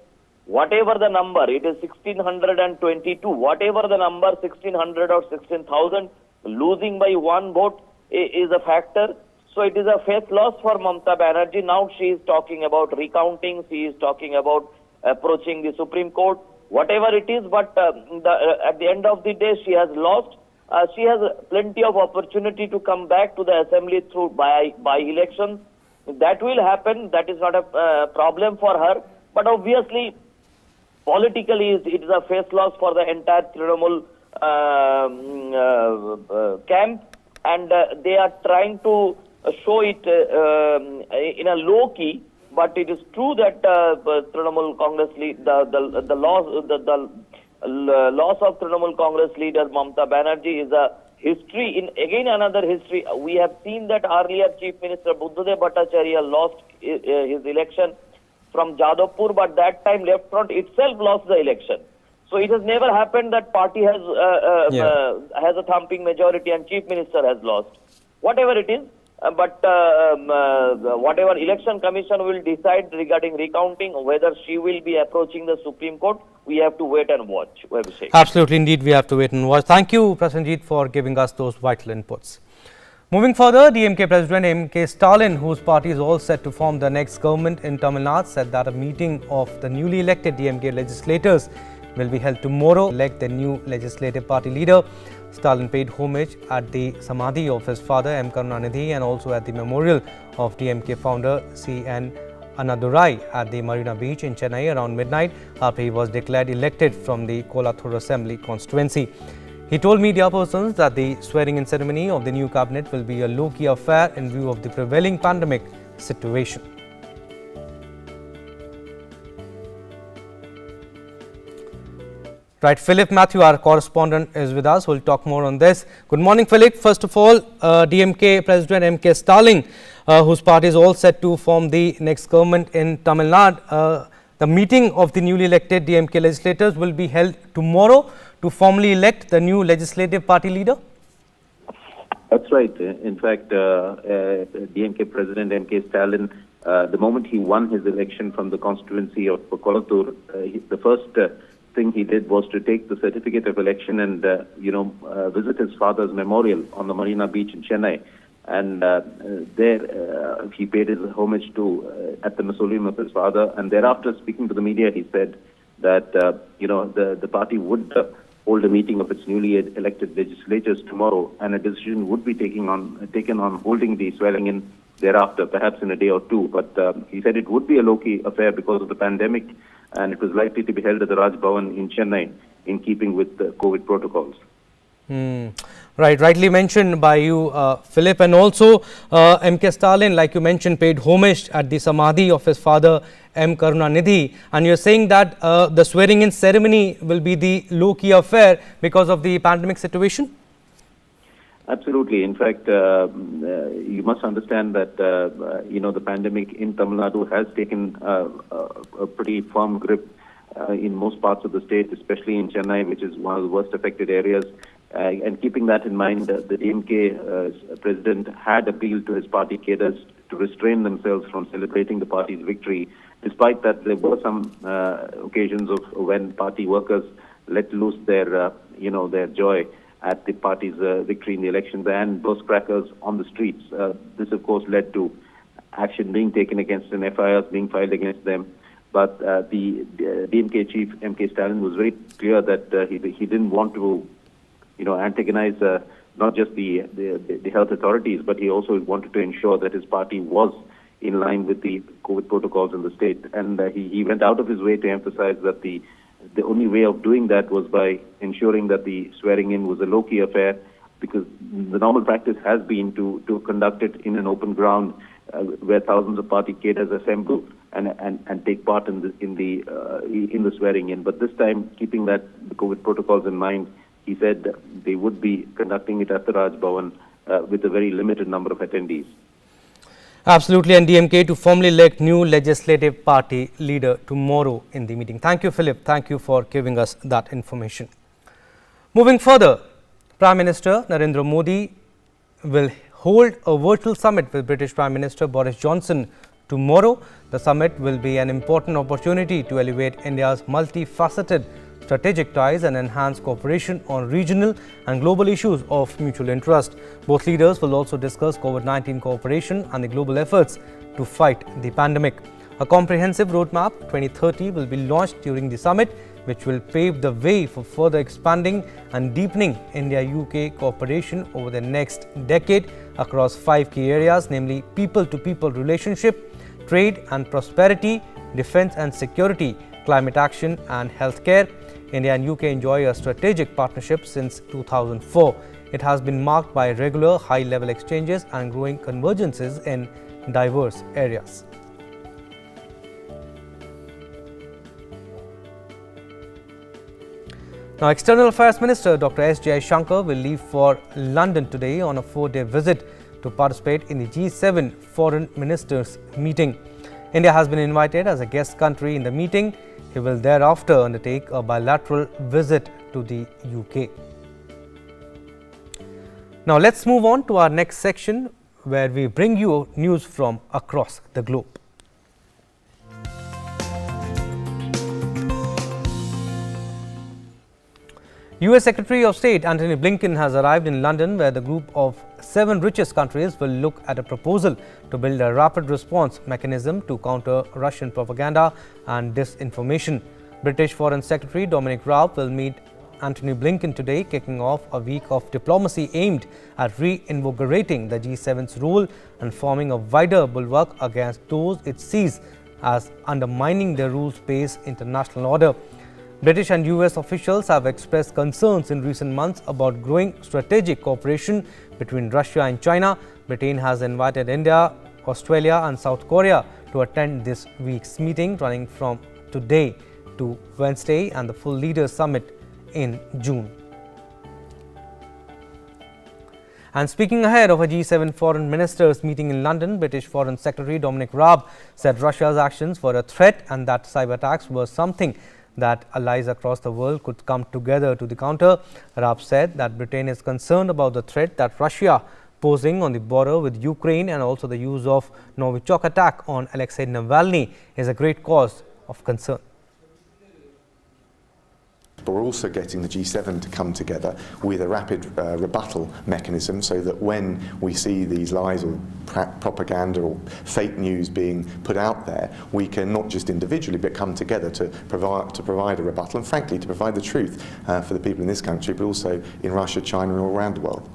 Whatever the number, it is 1622, whatever the number, 1600 or 16,000, losing by 1 vote is a factor. So it is a faith loss for Mamata Banerjee. Now she is talking about recounting, she is talking about approaching the Supreme Court, whatever it is, but at the end of the day she has lost. She has plenty of opportunity to come back to the assembly through by elections. That will happen. That is not a problem for her. But obviously, politically, it is a face loss for the entire Trinamool camp, and they are trying to show it in a low key. But it is true that Trinamool Congress the loss of Trinamool Congress leader Mamata Banerjee is a history, in again another history. We have seen that earlier Chief Minister Buddhadev Bhattacharya lost his election from Jadavpur, but that time Left Front itself lost the election. So it has never happened that party has a thumping majority and Chief Minister has lost. Whatever it is, but whatever election commission will decide regarding recounting, whether she will be approaching the Supreme Court, we have to wait and watch. Absolutely, indeed, we have to wait and watch. Thank you, Prasenjit, for giving us those vital inputs. Moving further, DMK President M.K. Stalin, whose party is all set to form the next government in Tamil Nadu, said that a meeting of the newly elected DMK legislators will be held tomorrow. Elect the new legislative party leader. Stalin paid homage at the Samadhi of his father M. Karunanidhi and also at the memorial of DMK founder C.N. Annadurai at the Marina Beach in Chennai around midnight after he was declared elected from the Kolathur Assembly constituency. He told media persons that the swearing-in ceremony of the new cabinet will be a low-key affair in view of the prevailing pandemic situation. Right, Philip Matthew, our correspondent, is with us. We'll talk more on this. Good morning, Philip. First of all, DMK President M.K. Stalin, whose party is all set to form the next government in Tamil Nadu. The meeting of the newly elected DMK legislators will be held tomorrow to formally elect the new legislative party leader. That's right. In fact, DMK President M.K. Stalin, the moment he won his election from the constituency of Kolathur, the first thing he did was to take the certificate of election and, visit his father's memorial on the Marina Beach in Chennai. And there he paid his homage to at the mausoleum of his father. And thereafter, speaking to the media, he said that, the party would hold a meeting of its newly elected legislators tomorrow, and a decision would be taken on holding the swearing-in thereafter, perhaps in a day or two. But he said it would be a low-key affair because of the pandemic, and it was likely to be held at the Raj Bhavan in Chennai in keeping with the COVID protocols. Right, rightly mentioned by you, Philip, and also M.K. Stalin, like you mentioned, paid homage at the Samadhi of his father M. Karunanidhi, and you're saying that the swearing-in ceremony will be the low-key affair because of the pandemic situation? Absolutely. In fact, you must understand that, the pandemic in Tamil Nadu has taken a pretty firm grip in most parts of the state, especially in Chennai, which is one of the worst affected areas. And keeping that in mind, the DMK president had appealed to his party cadres to restrain themselves from celebrating the party's victory. Despite that, there were some occasions of when party workers let loose their joy at the party's victory in the elections and those crackers on the streets. This, of course, led to action being taken against them, FIRs being filed against them. But the DMK chief, M.K. Stalin, was very clear that he didn't want to antagonize not just the health authorities, but he also wanted to ensure that his party was in line with the COVID protocols in the state. And he went out of his way to emphasize that the only way of doing that was by ensuring that the swearing-in was a low-key affair, because the normal practice has been to conduct it in an open ground where thousands of party cadres assemble and take part in the swearing-in. But this time, keeping the COVID protocols in mind, he said they would be conducting it at the Raj Bhavan with a very limited number of attendees. Absolutely, and DMK to formally elect new legislative party leader tomorrow in the meeting. Thank you, Philip. Thank you for giving us that information. Moving further, Prime Minister Narendra Modi will hold a virtual summit with British Prime Minister Boris Johnson tomorrow. The summit will be an important opportunity to elevate India's multifaceted strategic ties and enhance cooperation on regional and global issues of mutual interest. Both leaders will also discuss COVID-19 cooperation and the global efforts to fight the pandemic. A comprehensive roadmap 2030 will be launched during the summit, which will pave the way for further expanding and deepening India-UK cooperation over the next decade across 5 key areas, namely people-to-people relationship, trade and prosperity, defense and security, climate action and healthcare. India and UK enjoy a strategic partnership since 2004. It has been marked by regular high-level exchanges and growing convergences in diverse areas. Now, External Affairs Minister Dr. S. Jaishankar will leave for London today on a 4-day visit to participate in the G7 Foreign Ministers meeting. India has been invited as a guest country in the meeting. He will thereafter undertake a bilateral visit to the UK. Now, let's move on to our next section, where we bring you news from across the globe. US Secretary of State Antony Blinken has arrived in London, where the group of 7 richest countries will look at a proposal to build a rapid response mechanism to counter Russian propaganda and disinformation. British Foreign Secretary Dominic Raab will meet Antony Blinken today, kicking off a week of diplomacy aimed at reinvigorating the G7's role and forming a wider bulwark against those it sees as undermining the rules-based international order. British and US officials have expressed concerns in recent months about growing strategic cooperation between Russia and China. Britain has invited India, Australia and South Korea to attend this week's meeting, running from today to Wednesday, and the full Leaders Summit in June. And speaking ahead of a G7 foreign ministers meeting in London, British Foreign Secretary Dominic Raab said Russia's actions were a threat and that cyber attacks were something that allies across the world could come together to the counter. Raab said that Britain is concerned about the threat that Russia posing on the border with Ukraine, and also the use of Novichok attack on Alexei Navalny is a great cause of concern. But we're also getting the G7 to come together with a rapid rebuttal mechanism, so that when we see these lies or propaganda or fake news being put out there, we can not just individually but come together to provide a rebuttal, and frankly to provide the truth for the people in this country, but also in Russia, China and all around the world.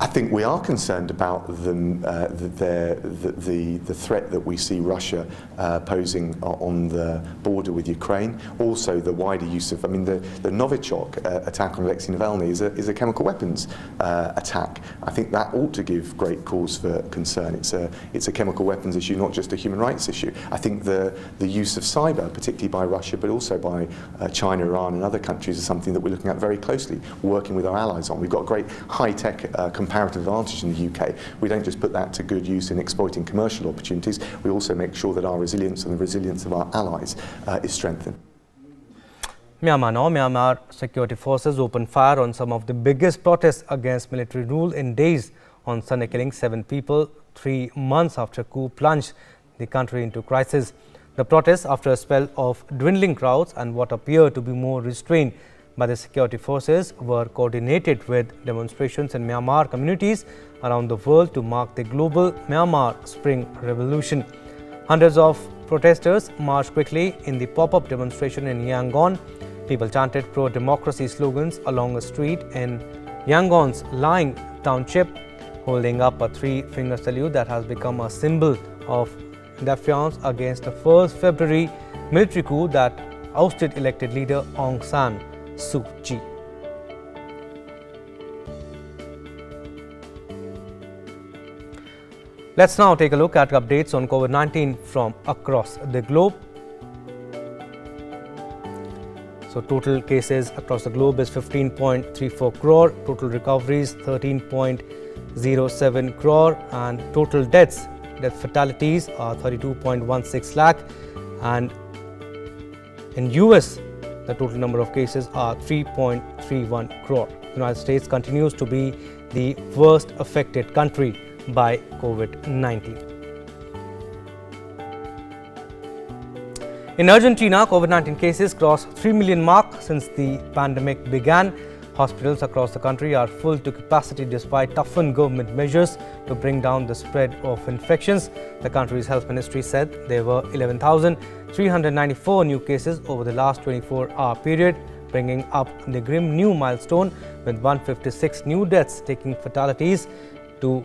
I think we are concerned about the threat that we see Russia posing on the border with Ukraine. Also, the wider use of, the Novichok attack on Alexei Navalny is a chemical weapons attack. I think that ought to give great cause for concern. It's a chemical weapons issue, not just a human rights issue. I think the use of cyber, particularly by Russia, but also by China, Iran and other countries, is something that we're looking at very closely, working with our allies on. We've got a great high-tech comparative advantage in the UK. We don't just put that to good use in exploiting commercial opportunities, we also make sure that our resilience and the resilience of our allies is strengthened. Myanmar security forces opened fire on some of the biggest protests against military rule in days on Sunday, killing 7 people 3 months after coup plunged the country into crisis. The protests, after a spell of dwindling crowds and what appeared to be more restrained by the security forces, were coordinated with demonstrations in Myanmar communities around the world to mark the global Myanmar Spring Revolution. Hundreds of protesters marched quickly in the pop-up demonstration in Yangon. People chanted pro-democracy slogans along a street in Yangon's Laing township, holding up a 3-finger salute that has become a symbol of defiance against the 1st February military coup that ousted elected leader Aung San Suu Kyi. Let's now take a look at updates on COVID-19 from across the globe. So total cases across the globe is 15.34 crore, total recoveries 13.07 crore, and total death fatalities are 32.16 lakh, and in US the total number of cases are 3.31 crore. The United States continues to be the worst affected country by COVID-19. In Argentina, COVID-19 cases crossed 3 million mark since the pandemic began. Hospitals across the country are full to capacity despite toughened government measures to bring down the spread of infections. The country's health ministry said there were 11,394 new cases over the last 24-hour period, bringing up the grim new milestone with 156 new deaths, taking fatalities to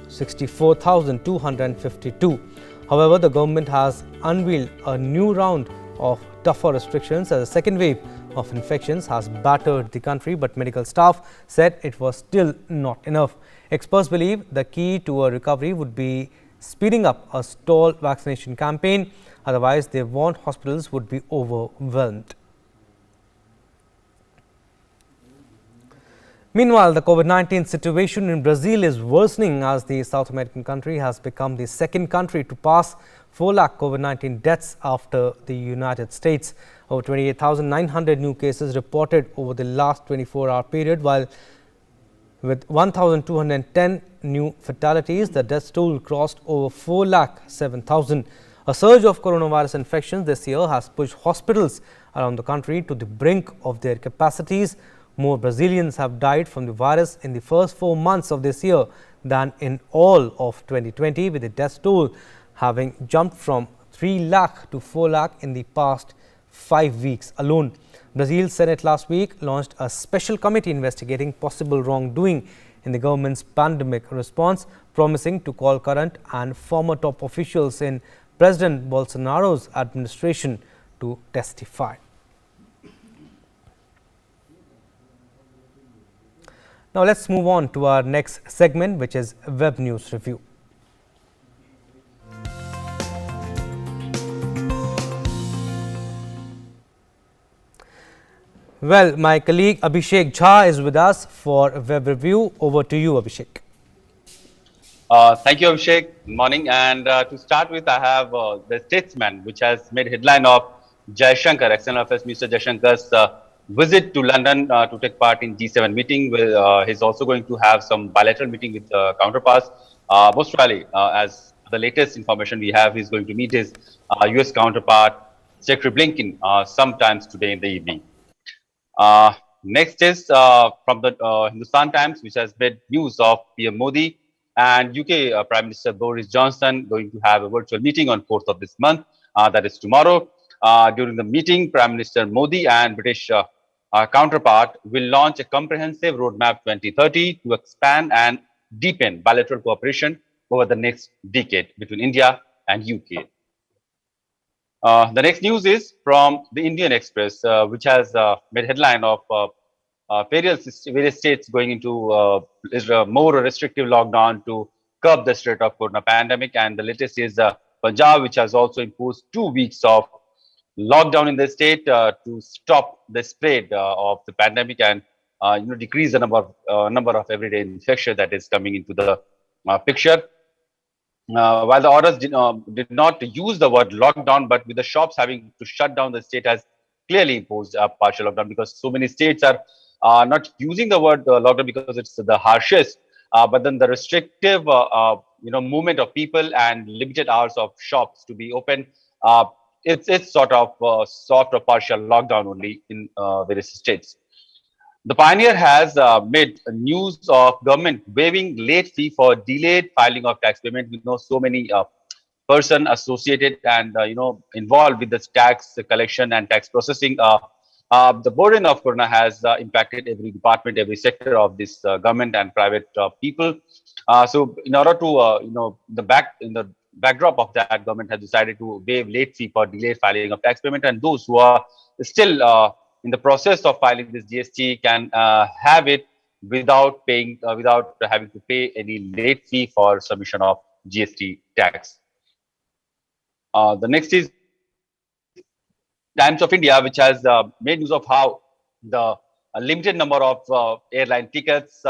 64,252. However, the government has unveiled a new round of tougher restrictions as a second wave of infections has battered the country, but medical staff said it was still not enough. Experts believe the key to a recovery would be speeding up a stalled vaccination campaign. Otherwise, they warn hospitals would be overwhelmed. Meanwhile, the COVID-19 situation in Brazil is worsening as the South American country has become the second country to pass 4 lakh COVID-19 deaths after the United States. Over 28,900 new cases reported over the last 24-hour period, while with 1,210 new fatalities, the death toll crossed over 4,07,000. A surge of coronavirus infections this year has pushed hospitals around the country to the brink of their capacities. More Brazilians have died from the virus in the first 4 months of this year than in all of 2020, with the death toll having jumped from 3 lakh to 4 lakh in the past 5 weeks alone. Brazil's Senate last week launched a special committee investigating possible wrongdoing in the government's pandemic response, promising to call current and former top officials in President Bolsonaro's administration to testify. Now let's move on to our next segment, which is Web News Review. Well, my colleague Abhishek Jha is with us for Web Review. Over to you, Abhishek. Thank you, Abhishek. Good morning. And to start with, I have the Statesman, which has made headline of Jaishankar, External Affairs Minister Jaishankar's visit to London to take part in G7 meeting. He's also going to have some bilateral meeting with counterparts. Most probably, as the latest information we have, he's going to meet his US counterpart, Secretary Blinken, sometimes today in the evening. Next is from the Hindustan Times, which has made news of PM Modi and UK Prime Minister Boris Johnson going to have a virtual meeting on 4th of this month, that is tomorrow. During the meeting, Prime Minister Modi and British counterpart will launch a comprehensive roadmap 2030 to expand and deepen bilateral cooperation over the next decade between India and UK. The next news is from the Indian Express, which has made headline of various states going into a more restrictive lockdown to curb the spread of corona pandemic. And the latest is Punjab, which has also imposed 2 weeks of lockdown in the state to stop the spread of the pandemic and decrease the number of everyday infections that is coming into the picture. While the orders did not use the word lockdown, but with the shops having to shut down, the state has clearly imposed a partial lockdown because so many states are not using the word lockdown because it's the harshest. But then the restrictive, movement of people and limited hours of shops to be open, it's sort of soft or partial lockdown only in various states. The Pioneer has made news of government waiving late fee for delayed filing of tax payment. We know so many person associated and involved with this tax collection and tax processing. The burden of corona has impacted every department, every sector of this government and private people. So in order to in the backdrop of that, government has decided to waive late fee for delayed filing of tax payment, and those who are still in the process of filing this GST can have it without paying, without having to pay any late fee for submission of GST tax. The next is Times of India, which has made use of how the limited number of airline tickets,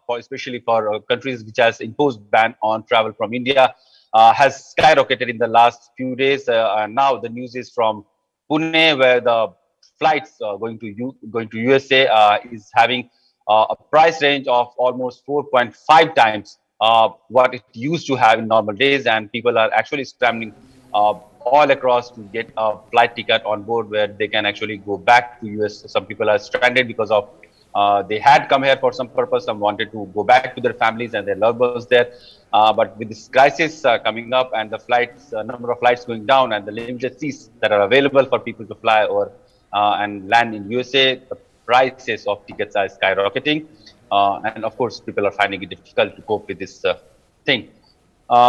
especially for countries which has imposed ban on travel from India, has skyrocketed in the last few days. And now the news is from Pune, where the flights going to USA is having a price range of almost 4.5 times what it used to have in normal days, and people are actually scrambling all across to get a flight ticket on board where they can actually go back to US. Some people are stranded because of they had come here for some purpose, some wanted to go back to their families and their loved ones there. But with this crisis coming up and the flights, number of flights going down and the limited seats that are available for people to fly or and land in USA, the prices of tickets are skyrocketing. And of course, people are finding it difficult to cope with this thing.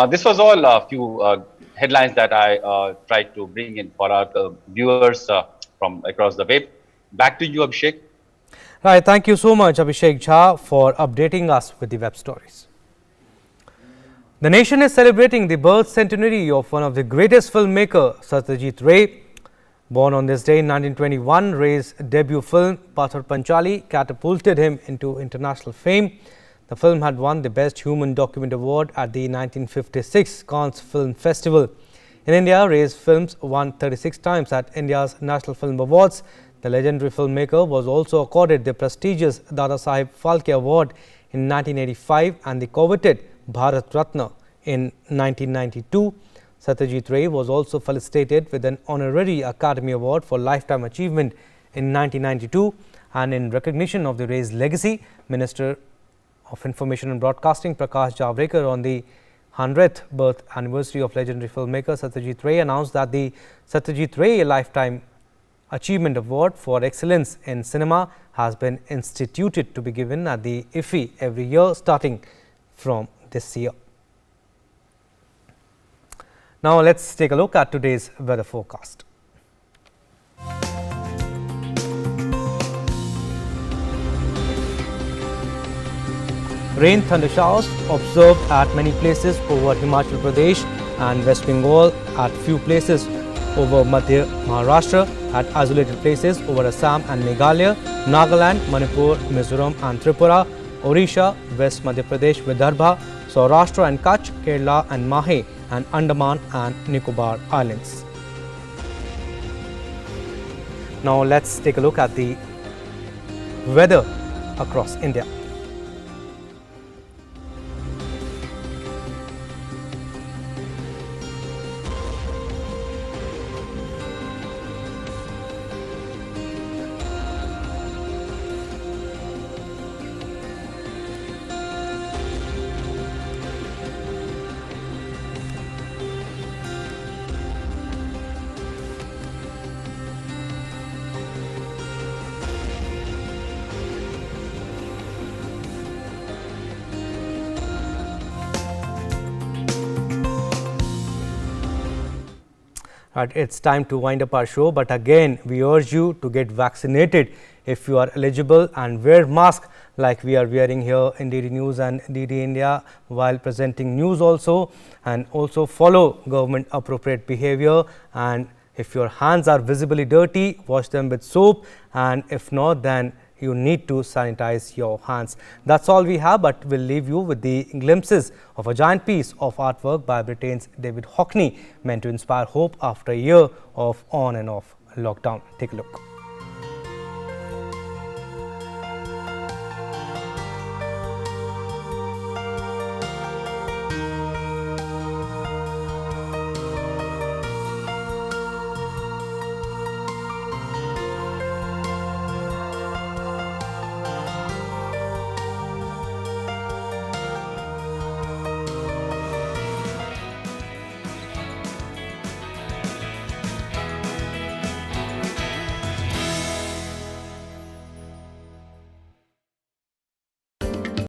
This was all a few headlines that I tried to bring in for our viewers from across the web. Back to you, Abhishek. Right, thank you so much, Abhishek Jha, for updating us with the web stories. The nation is celebrating the birth centenary of one of the greatest filmmakers, Satyajit Ray. Born on this day in 1921, Ray's debut film, Patthar Panchali, catapulted him into international fame. The film had won the Best Human Document Award at the 1956 Cannes Film Festival. In India, Ray's films won 36 times at India's National Film Awards. The legendary filmmaker was also accorded the prestigious Dadasaheb Phalke Award in 1985 and the coveted Bharat Ratna in 1992. Satyajit Ray was also felicitated with an honorary Academy Award for Lifetime Achievement in 1992, and in recognition of the Ray's legacy, Minister of Information and Broadcasting Prakash Javadekar on the 100th birth anniversary of legendary filmmaker Satyajit Ray announced that the Satyajit Ray Lifetime Achievement Award for Excellence in Cinema has been instituted to be given at the IFFI every year starting from this year. Now let's take a look at today's weather forecast. Rain thunder showers observed at many places over Himachal Pradesh and West Bengal, at few places over Madhya Maharashtra, at isolated places over Assam and Meghalaya, Nagaland, Manipur, Mizoram and Tripura, Odisha, West Madhya Pradesh, Vidarbha, Saurashtra and Kutch, Kerala and Mahe, and Andaman and Nicobar Islands. Now let's take a look at the weather across India. It's time to wind up our show, but again we urge you to get vaccinated if you are eligible and wear mask like we are wearing here in DD News and DD India while presenting news also, and also follow government appropriate behavior, and if your hands are visibly dirty, wash them with soap, and if not, then you need to sanitize your hands. That's all we have, but we'll leave you with the glimpses of a giant piece of artwork by Britain's David Hockney, meant to inspire hope after a year of on and off lockdown. Take a look.